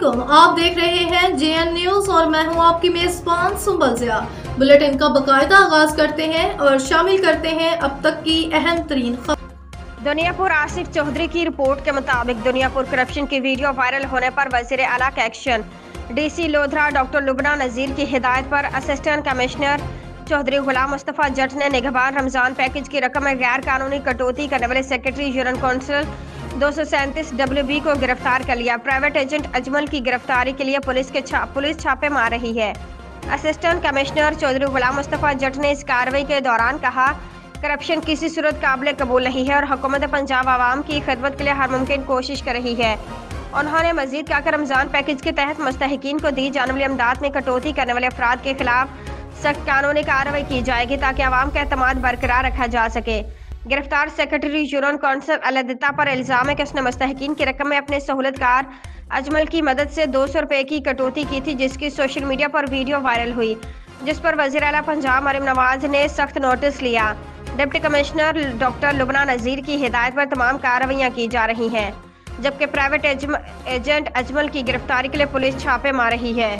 अस्सलामुअलैकुम, आप देख रहे हैं JN न्यूज और मैं हूं आपकी मेजबान सुंबल ज़िया। बुलेटिन का बाकायदा आगाज करते हैं और शामिल करते हैं अब तक की अहम तरीन खबर। दुनियापुर आसिफ चौधरी की रिपोर्ट के मुताबिक दुनियापुर करप्शन की वीडियो वायरल होने पर वज़ीर आला का action. DC Lodhran doctor Lubna Nazir की हिदायत पर असिस्टेंट कमिश्नर चौधरी गुलाम मुस्तफ़ा जट ने निगहबान रमज़ान पैकेज की रकम में गैर कानूनी कटौती करने वाले सेक्रेटरी यूनियन काउंसिल 237 WB को गिरफ्तार कर लिया। प्राइवेट एजेंट अजमल की गिरफ्तारी के लिए पुलिस छापे मार रही है। असिस्टेंट कमिश्नर चौधरी गुलाम मुस्तफ़ा जट ने इस कार्रवाई के दौरान कहा, करप्शन किसी सूरत काबिल कबूल नहीं है और हुकूमत पंजाब आवाम की खिदमत के लिए हर मुमकिन कोशिश कर रही है। उन्होंने मजीद कहा कि रमज़ान पैकेज के तहत मुस्तहिकीन को दी जाने वाली अमदाद में कटौती करने वाले अफराद के खिलाफ सख्त कानूनी कार्रवाई की जाएगी ताकि आवाम का एतमाद बरकरार रखा जा सके। गिरफ्तार सेक्रेटरी यूनियन काउंसिल अलदिता पर इल्जाम है कि उसने मुस्तहिकीन की रकम में अपने सहूलतकार अजमल की मदद से 200 रुपए की कटौती की थी, जिसकी सोशल मीडिया पर वीडियो वायरल हुई, जिस पर वज़ीर आला पंजाब मरीम नवाज ने सख्त नोटिस लिया। Deputy commissioner doctor Lubna Nazir की हिदायत पर तमाम कार्रवाइयाँ की जा रही हैं, जबकि प्राइवेट एजेंट अजमल की गिरफ्तारी के लिए पुलिस छापे मार रही है।